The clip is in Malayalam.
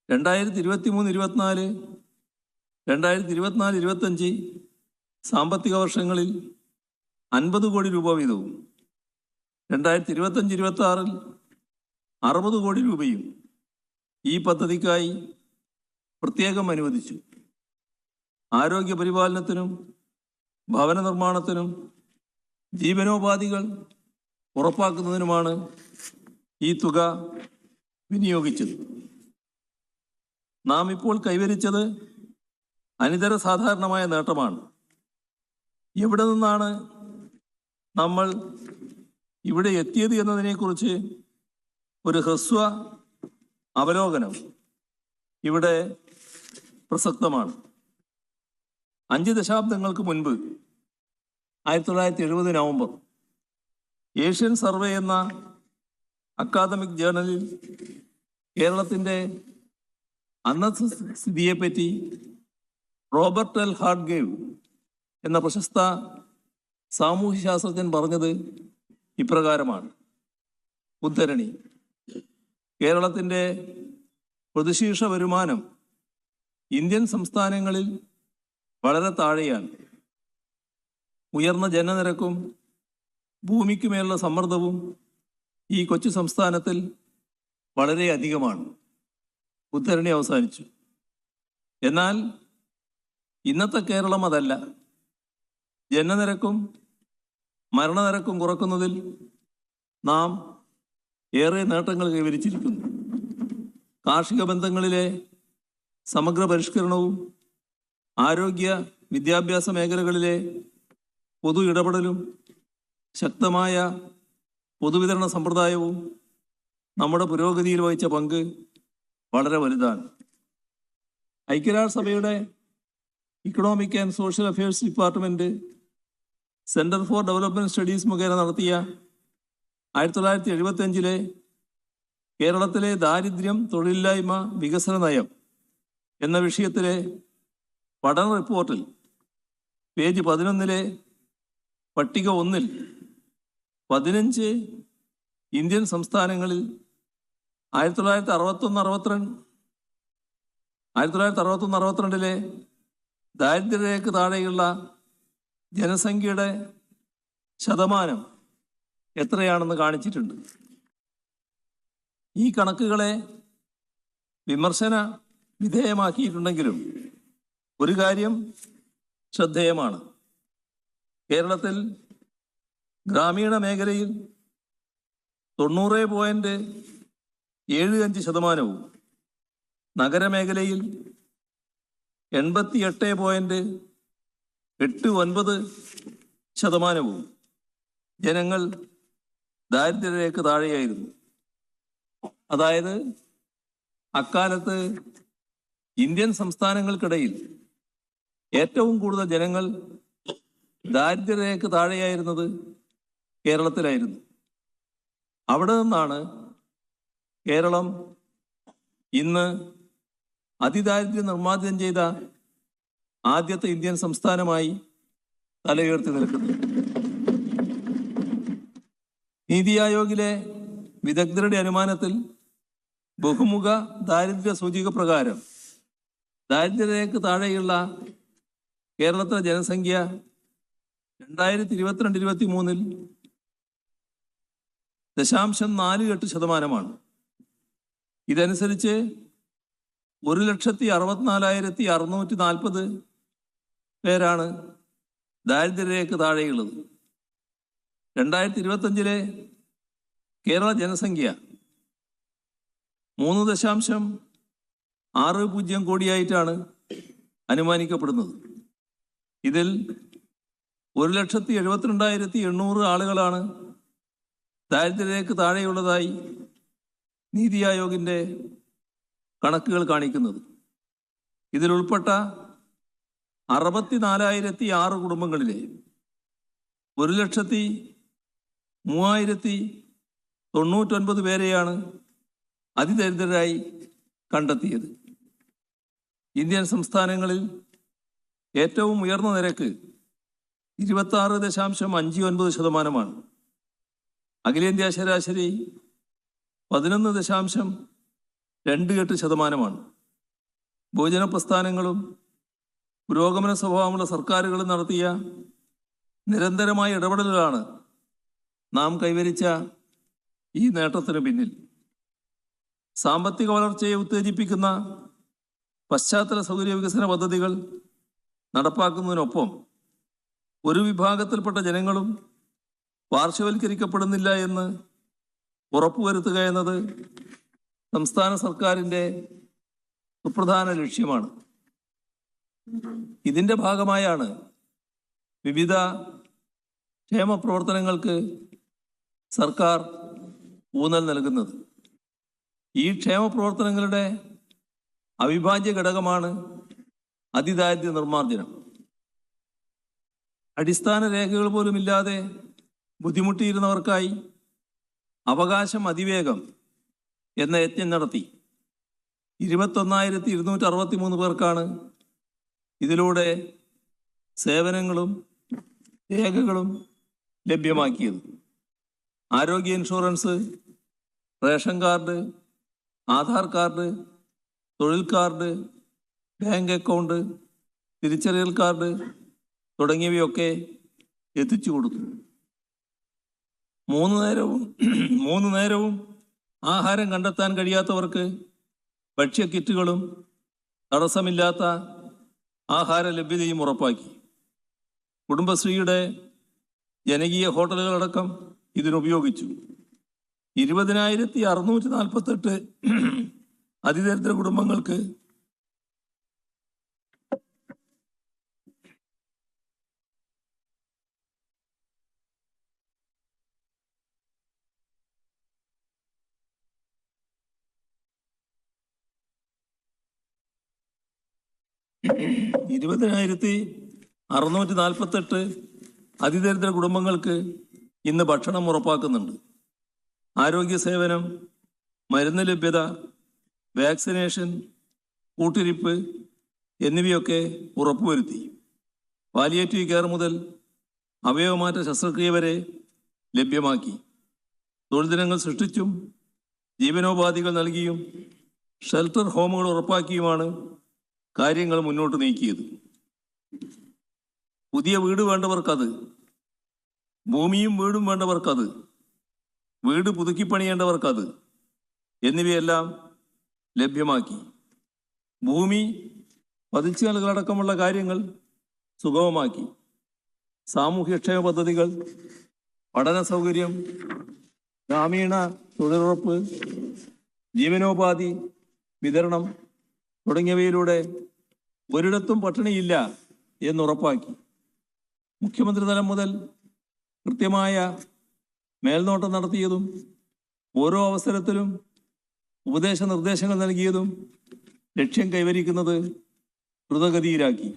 2023-24, 2024-25 സാമ്പത്തിക വർഷങ്ങളിൽ 50 കോടി രൂപ വീതവും 2025-26 60 കോടി രൂപയും ഈ പദ്ധതിക്കായി പ്രത്യേകം അനുവദിച്ചു. ആരോഗ്യ പരിപാലനത്തിനും ഭവന നിർമ്മാണത്തിനും ജീവനോപാധികൾ ഉറപ്പാക്കുന്നതിനുമാണ് ഈ തുക വിനിയോഗിച്ചത്. നാം ഇപ്പോൾ കൈവരിച്ചത് അനിതര സാധാരണമായ നേട്ടമാണ്. എവിടെ നിന്നാണ് നമ്മൾ ഇവിടെ എത്തിയത് എന്നതിനെക്കുറിച്ച് ഒരു ഹ്രസ്വ അവലോകനം ഇവിടെ പ്രസക്തമാണ്. 5 ദശാബ്ദങ്ങൾക്ക് മുൻപ് 1970 നവംബർ ഏഷ്യൻ സർവേ എന്ന അക്കാദമിക് ജേർണലിൽ കേരളത്തിൻ്റെ അന്നത്തെ സ്ഥിതിയെപ്പറ്റി റോബർട്ട് എൽ ഹാർഡ്ഗേവ് എന്ന പ്രശസ്ത സാമൂഹ്യശാസ്ത്രജ്ഞൻ പറഞ്ഞത് ഇപ്രകാരമാണ്. ഉദ്ധരണി: കേരളത്തിൻ്റെ പ്രതിശീർഷ വരുമാനം ഇന്ത്യൻ സംസ്ഥാനങ്ങളിൽ വളരെ താഴെയാണ്. ഉയർന്ന ജനനിരക്കും ഭൂമിക്കുമേലുള്ള സമ്മർദ്ദവും ഈ കൊച്ചു സംസ്ഥാനത്തിൽ വളരെ അധികമാണ്. ഉദ്ധരണി അവസാനിച്ചു. എന്നാൽ ഇന്നത്തെ കേരളം അതല്ല. ജനനിരക്കും മരണനിരക്കും കുറക്കുന്നതിൽ നാം ഏറെ നേട്ടങ്ങൾ കൈവരിച്ചിരിക്കുന്നു. കാർഷിക ബന്ധങ്ങളിലെ സമഗ്ര പരിഷ്കരണവും ആരോഗ്യ വിദ്യാഭ്യാസ മേഖലകളിലെ പൊതു ഇടപെടലും ശക്തമായ പൊതുവിതരണ സമ്പ്രദായവും നമ്മുടെ പുരോഗതിയിൽ വഹിച്ച പങ്ക് വളരെ വലുതാണ്. ഐക്യരാഷ്ട്രസഭയുടെ economic and social affairs department centre for development studies മുഖേന നടത്തിയ 1975 കേരളത്തിലെ ദാരിദ്ര്യം, തൊഴിലില്ലായ്മ, വികസന നയം എന്ന വിഷയത്തിലെ പഠന റിപ്പോർട്ടിൽ പേജ് 11 പട്ടിക 1 15 ഇന്ത്യൻ സംസ്ഥാനങ്ങളിൽ 1961-62 ദാരിദ്ര്യരേഖയ്ക്ക് താഴെയുള്ള ജനസംഖ്യയുടെ ശതമാനം എത്രയാണെന്ന് കാണിച്ചിട്ടുണ്ട്. ഈ കണക്കുകളെ വിമർശന വിധേയമാക്കിയിട്ടുണ്ടെങ്കിലും ഒരു കാര്യം ശ്രദ്ധേയമാണ്. കേരളത്തിൽ ഗ്രാമീണ മേഖലയിൽ 90.75%, നഗരമേഖലയിൽ 88.89% ജനങ്ങൾ ദാരിദ്ര്യരേഖയ്ക്ക് താഴെയായിരുന്നു. അതായത് അക്കാലത്ത് ഇന്ത്യൻ സംസ്ഥാനങ്ങൾക്കിടയിൽ ഏറ്റവും കൂടുതൽ ജനങ്ങൾ ദാരിദ്ര്യരേഖയ്ക്ക് താഴെയായിരുന്നത് കേരളത്തിലായിരുന്നു. അവിടെ നിന്നാണ് കേരളം ഇന്ന് അതിദാരിദ്ര്യം നിർമ്മാർജ്ജനം ചെയ്ത ആദ്യത്തെ ഇന്ത്യൻ സംസ്ഥാനമായി തലയുയർത്തി നിൽക്കുന്നത്. നീതി ആയോഗിലെ വിദഗ്ധരുടെ അനുമാനത്തിൽ ബഹുമുഖ ദാരിദ്ര്യ സൂചിക പ്രകാരം ദാരിദ്ര്യരേഖയ്ക്ക് താഴെയുള്ള കേരളത്തിലെ ജനസംഖ്യ 2022-23 0.48%. ഇതനുസരിച്ച് 1,64,640 പേരാണ് ദാരിദ്ര്യരേഖയ്ക്ക് താഴെയുള്ളത്. 2025 കേരള ജനസംഖ്യ 3.60 കോടിയായിട്ടാണ് അനുമാനിക്കപ്പെടുന്നത്. ഇതിൽ 1,72,800 ആളുകളാണ് ദാരിദ്ര്യരേഖയ്ക്ക് താഴെയുള്ളതായി നീതി ആയോഗിൻ്റെ കണക്കുകൾ കാണിക്കുന്നത്. ഇതിലുൾപ്പെട്ട 64,006 കുടുംബങ്ങളിലെ 1,03,099 പേരെയാണ് അതിദരിദ്രരായി കണ്ടെത്തിയത്. ഇന്ത്യൻ സംസ്ഥാനങ്ങളിൽ ഏറ്റവും ഉയർന്ന നിരക്ക് 26.59%. അഖിലേന്ത്യാ ശരാശരി 11.28%. ബഹുജന പ്രസ്ഥാനങ്ങളും പുരോഗമന സ്വഭാവമുള്ള സർക്കാരുകളും നടത്തിയ നിരന്തരമായ ഇടപെടലുകളാണ് നാം കൈവരിച്ച ഈ നേട്ടത്തിന് പിന്നിൽ. സാമ്പത്തിക വളർച്ചയെ ഉത്തേജിപ്പിക്കുന്ന പശ്ചാത്തല സൗകര്യ വികസന പദ്ധതികൾ നടപ്പാക്കുന്നതിനൊപ്പം ഒരു വിഭാഗത്തിൽപ്പെട്ട ജനങ്ങളും പാർശ്വവൽക്കരിക്കപ്പെടുന്നില്ല എന്ന് ഉറപ്പുവരുത്തുക എന്നത് സംസ്ഥാന സർക്കാരിൻ്റെ സുപ്രധാന ലക്ഷ്യമാണ്. ഇതിൻ്റെ ഭാഗമായാണ് വിവിധ ക്ഷേമ പ്രവർത്തനങ്ങൾക്ക് സർക്കാർ ഊന്നൽ നൽകുന്നത്. ഈ ക്ഷേമ പ്രവർത്തനങ്ങളുടെ അവിഭാജ്യ ഘടകമാണ് അതിദാരിദ്ര്യ നിർമ്മാർജ്ജനം. അടിസ്ഥാന രേഖകൾ പോലുമില്ലാതെ ബുദ്ധിമുട്ടിയിരുന്നവർക്കായി അവകാശം അതിവേഗം എന്ന യജ്ഞം നടത്തി 21,263 പേർക്കാണ് ഇതിലൂടെ സേവനങ്ങളും രേഖകളും ലഭ്യമാക്കിയത്. ആരോഗ്യ insurance, ration card, Aadhaar card, തൊഴിൽ കാർഡ്, ബാങ്ക് അക്കൗണ്ട്, തിരിച്ചറിയൽ കാർഡ് തുടങ്ങിയവയൊക്കെ എത്തിച്ചു കൊടുത്തു. മൂന്ന് നേരവും ആഹാരം കണ്ടെത്താൻ കഴിയാത്തവർക്ക് ഭക്ഷ്യ കിറ്റുകളും തടസ്സമില്ലാത്ത ആഹാര ലഭ്യതയും ഉറപ്പാക്കി. കുടുംബശ്രീയുടെ ജനകീയ ഹോട്ടലുകളടക്കം ഇതിനുപയോഗിച്ചു. 20,648 അതിദരിദ്ര കുടുംബങ്ങൾക്ക് അതിദരിദ്ര കുടുംബങ്ങൾക്ക് ഇന്ന് ഭക്ഷണം ഉറപ്പാക്കുന്നുണ്ട്. ആരോഗ്യ സേവനം, മരുന്ന് ലഭ്യത, വാക്സിനേഷൻ, കൂട്ടിരിപ്പ് എന്നിവയൊക്കെ ഉറപ്പുവരുത്തി. പാലിയേറ്റീവ് കെയർ മുതൽ അവയവമാറ്റ ശസ്ത്രക്രിയ വരെ ലഭ്യമാക്കി. തൊഴിൽ ദിനങ്ങൾ സൃഷ്ടിച്ചും ജീവനോപാധികൾ നൽകിയും ഷെൽട്ടർ ഹോമുകൾ ഉറപ്പാക്കിയുമാണ് കാര്യങ്ങൾ മുന്നോട്ട് നീക്കിയത്. പുതിയ വീട് വേണ്ടവർക്കത്, ഭൂമിയും വീടും വേണ്ടവർക്കത്, വീട് പുതുക്കിപ്പണിയേണ്ടവർക്കത് എന്നിവയെല്ലാം ലഭ്യമാക്കി. ഭൂമി പതിച്ചു നൽകലടക്കമുള്ള കാര്യങ്ങൾ സുഗമമാക്കി. സാമൂഹ്യക്ഷേമ പദ്ധതികൾ, പഠന സൗകര്യം, ഗ്രാമീണ തൊഴിലുറപ്പ്, ജീവനോപാധി വിതരണം തുടങ്ങിയവയിലൂടെ ഒരിടത്തും പട്ടിണിയില്ല എന്നുറപ്പാക്കി. മുഖ്യമന്ത്രി തലം മുതൽ കൃത്യമായ മേൽനോട്ടം നടത്തിയതും ഓരോ അവസരത്തിലും ഉപദേശ നിർദ്ദേശങ്ങൾ നൽകിയതും ലക്ഷ്യം കൈവരിക്കുന്നത് ദ്രുതഗതിയിലാക്കി.